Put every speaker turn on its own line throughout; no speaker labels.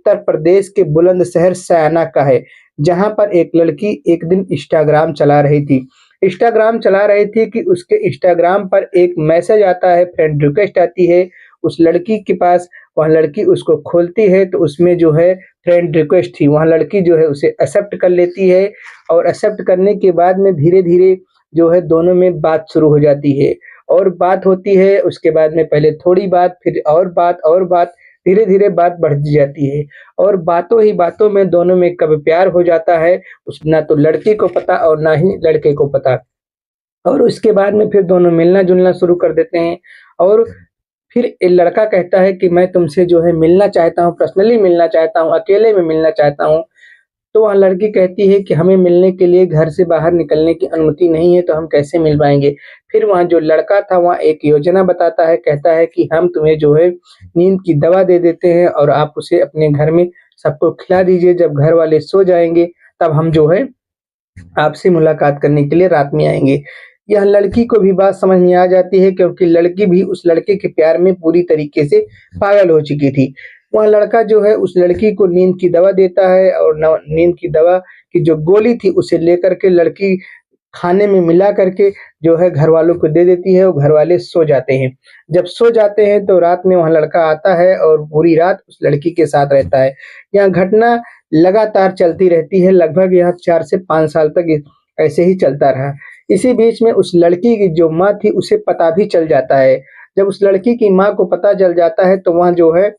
उत्तर प्रदेश के बुलंदशहर सयाना का है, जहाँ पर एक लड़की एक दिन इंस्टाग्राम चला रही थी। इंस्टाग्राम चला रही थी कि उसके इंस्टाग्राम पर एक मैसेज आता है, फ्रेंड रिक्वेस्ट आती है उस लड़की के पास। वह लड़की उसको खोलती है तो उसमें जो है फ्रेंड रिक्वेस्ट थी। वह लड़की जो है उसे एक्सेप्ट कर लेती है और एक्सेप्ट करने के बाद में धीरे-धीरे जो है दोनों में बात शुरू हो जाती है और बात होती है। उसके बाद में पहले थोड़ी बात, फिर और बात, धीरे-धीरे बात बढ़ती जाती है और बातों ही बातों में दोनों में कब प्यार हो जाता है, उस ना तो लड़की को पता और ना ही लड़के को पता। और उसके बाद में फिर दोनों मिलना-जुलना शुरू कर देते हैं और फिर ए लड़का कहता है कि मैं तुमसे जो है मिलना चाहता हूँ, पर्सनली मिलना चाहता हूँ, अकेले में मिलना चाहता हूँ। तो वह लड़की कहती है कि हमें मिलने के लिए घर से बाहर निकलने की अनुमति नहीं है, तो हम कैसे मिल पाएँगे? फिर वहाँ जो लड़का था वहाँ एक योजना बताता है, कहता है कि हम तुम्हें जो है नींद की दवा दे देते हैं और आप उसे अपने घर में सबको खिला दीजिए। जब घर वाले सो जाएँगे तब हम जो है आपसे मुलाकात करने के लिए रात में आएँगे। यह लड़की को भी बात समझ में आ जाती है क्योंकि लड़की भी उस लड़के के प्यार में पूरी तरीके से पागल हो चुकी थी। वह लड़का जो है उस लड़की को नींद की दवा देता है और न नींद की दवा की जो गोली थी उसे लेकर के लड़की खाने में मिला करके जो है घरवालों को दे देती है और घरवाले सो जाते हैं। जब सो जाते हैं तो रात में वह लड़का आता है और पूरी रात उस लड़की के साथ रहता है। यह घटना लगातार चलती रहती है, लगभग यह 4 से 5 साल तक ऐसे ही चलता रहा। इसी बीच में उस लड़की की जो माँ थी उसे पता भी चल जाता है। जब उस लड़की की माँ को पता चल जाता है तो वह जो है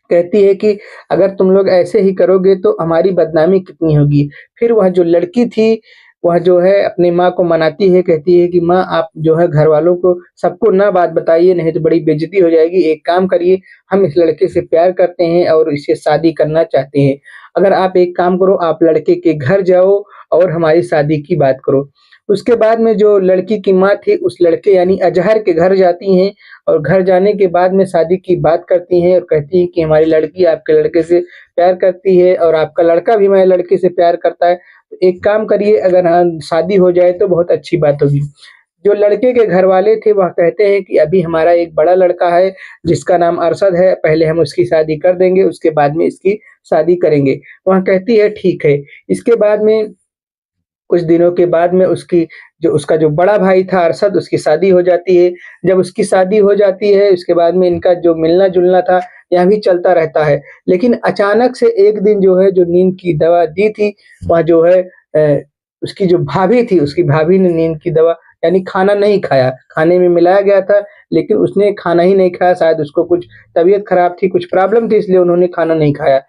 कहती है कि अगर तुम लोग ऐसे ही करोगे तो हमारी बदनामी कितनी होगी। फिर वह जो लड़की थी वह जो है अपनी माँ को मनाती है, कहती है कि माँ आप जो है घरवालों को सबको ना बात बताइए, नहीं तो बड़ी बेइज्जती हो जाएगी। एक काम करिए, हम इस लड़के से प्यार करते हैं और इससे शादी करना चाहते हैं। अगर आप एक काम करो, आप लड़के के घर जाओ और हमारी शादी की बात करो। उसके बाद में जो लड़की की माँ थी उस लड़के यानी अजहर के घर जाती हैं और घर जाने के बाद में शादी की बात करती हैं और कहती हैं कि हमारी लड़की आपके लड़के से प्यार करती है और आपका लड़का भी हमारे लड़के से प्यार करता है। तो एक काम करिए, अगर शादी हो जाए तो बहुत अच्छी बात होगी। जो लड़के के घरवाले थे वह कहते हैं कि अभी हमारा एक बड़ा लड़का है जिसका नाम अरशद है, पहले हम उसकी शादी कर देंगे, उसके बाद में इसकी शादी करेंगे। वह कहती है ठीक है। इसके बाद में कुछ दिनों के बाद में उसका जो बड़ा भाई था अरशद, उसकी शादी हो जाती है। जब उसकी शादी हो जाती है उसके बाद में इनका जो मिलना-जुलना था यह भी चलता रहता है। लेकिन अचानक से एक दिन जो है जो नींद की दवा दी थी वह जो है उसकी जो भाभी थी उसकी भाभी ने नींद की दवा यानी खाना नहीं खाया। खाने में मिलाया गया था लेकिन उसने खाना ही नहीं खाया, शायद उसको कुछ तबीयत खराब थी, कुछ प्रॉब्लम थी इसलिए उन्होंने खाना नहीं खाया।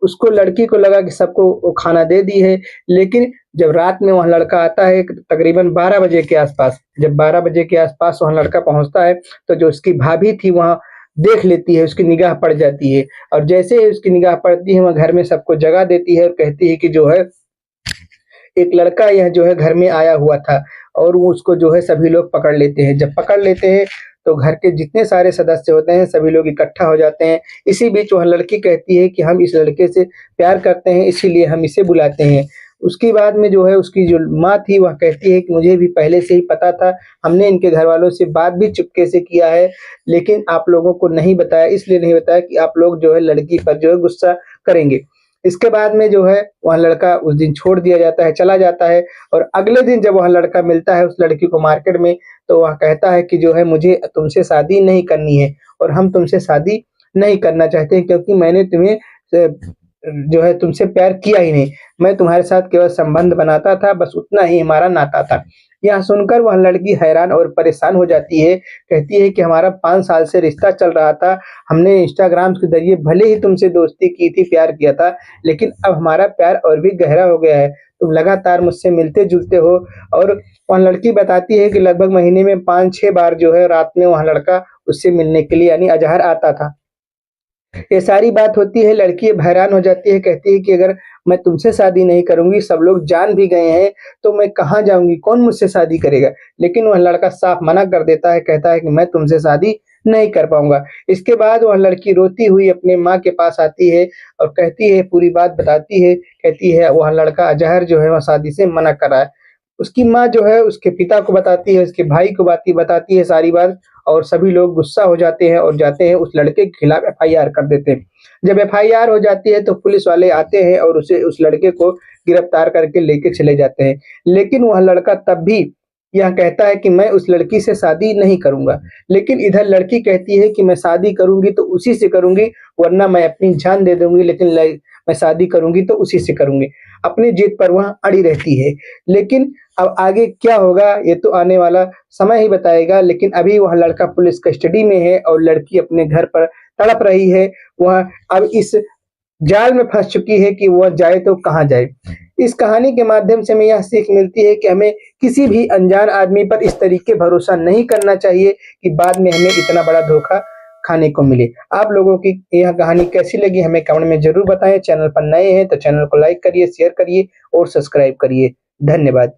उसको लड़की को लगा कि सबको वो खाना दे दी है, लेकिन जब रात में वह लड़का आता है तकरीबन 12 बजे के आस-पास, जब 12 बजे के आस-पास वहाँ लड़का पहुँचता है, तो जो उसकी भाभी थी वहाँ देख लेती है, उसकी निगाह पड़ जाती है और जैसे ही उसकी निगाह पड़ती है, वह घर में सबको जगा देती है और कहती है कि जो है एक लड़का यह जो है घर में आया हुआ था और वो उसको जो है सभी लोग पकड़ लेते हैं। जब पकड़ लेते हैं तो घर के जितने सारे सदस्य होते हैं सभी लोग इकट्ठा हो जाते हैं। इसी बीच वह लड़की कहती है कि हम इस लड़के से प्यार करते हैं इसीलिए हम इसे बुलाते हैं। उसके बाद में जो है उसकी जो माँ थी वह कहती है कि मुझे भी पहले से ही पता था, हमने इनके घरवालों से बात भी चुपके से किया है, लेकिन आप लोगों को नहीं बताया, इसलिए नहीं बताया कि आप लोग जो है लड़की पर जो है गुस्सा करेंगे। इसके बाद में जो है वह लड़का उस दिन छोड़ दिया जाता है, चला जाता है और अगले दिन जब वह लड़का मिलता है उस लड़की को मार्केट में, तो वह कहता है कि जो है मुझे तुमसे शादी नहीं करनी है और हम तुमसे शादी नहीं करना चाहते हैं क्योंकि मैंने तुम्हें जो है तुमसे प्यार किया ही नहीं। मैं तुम्हारे साथ केवल संबंध बनाता था, बस उतना ही हमारा नाता था। यह सुनकर वह लड़की हैरान और परेशान हो जाती है, कहती है कि हमारा 5 साल से रिश्ता चल रहा था, हमने इंस्टाग्राम के ज़रिए भले ही तुमसे दोस्ती की थी, प्यार किया था, लेकिन अब हमारा प्यार और भी गहरा हो गया है। तुम लगातार मुझसे मिलते-जुलते हो और वह लड़की बताती है कि लगभग महीने में 5-6 बार जो है रात में वह लड़का उससे मिलने के लिए यानी अजहर आता था। ये सारी बात होती है, लड़की अब हैरान हो जाती है, कहती है कि अगर मैं तुमसे शादी नहीं करूँगी, सब लोग जान भी गए हैं, तो मैं कहाँ जाऊँगी? कौन मुझसे शादी करेगा? लेकिन वह लड़का साफ मना कर देता है, कहता है कि मैं तुमसे शादी नहीं कर पाऊँगा। इसके बाद वह लड़की रोती हुई अपने माँ के पास आती है और कहती है, पूरी बात बताती है, कहती है वह लड़का अजहर जो है वह शादी से मना कर रहा है। उसकी माँ जो है उसके पिता को बताती है, उसके भाई को बताती है सारी बात, और सभी लोग गुस्सा हो जाते हैं और जाते हैं उस लड़के के खिलाफ एफआईआर कर देते हैं। जब एफआईआर हो जाती है तो पुलिस वाले आते हैं और उसे उस लड़के को गिरफ्तार करके लेके चले जाते हैं। लेकिन वह लड़का तब भी यह कहता है कि मैं उस लड़की से शादी नहीं करूँगा। लेकिन इधर लड़की कहती है कि मैं शादी करूँगी तो उसी से करूँगी, वरना मैं अपनी जान दे दूँगी, लेकिन मैं शादी करूँगी तो उसी से करूँगी। अपनी जिद पर वह अड़ी रहती है। लेकिन अब आगे क्या होगा ये तो आने वाला समय ही बताएगा। लेकिन अभी वह लड़का पुलिस कस्टडी में है और लड़की अपने घर पर तड़प रही है। वह अब इस जाल में फँस चुकी है कि वह जाए तो कहाँ जाए। इस कहानी के माध्यम से हमें यह सीख मिलती है कि हमें किसी भी अनजान आदमी पर इस तरीके भरोसा नहीं करना चाहिए कि बाद में हमें इतना बड़ा धोखा खाने को मिले। आप लोगों की यह कहानी कैसी लगी हमें कमेंट में ज़रूर बताएँ। चैनल पर नए हैं तो चैनल को लाइक करिए, शेयर करिए और सब्सक्राइब करिए। धन्यवाद।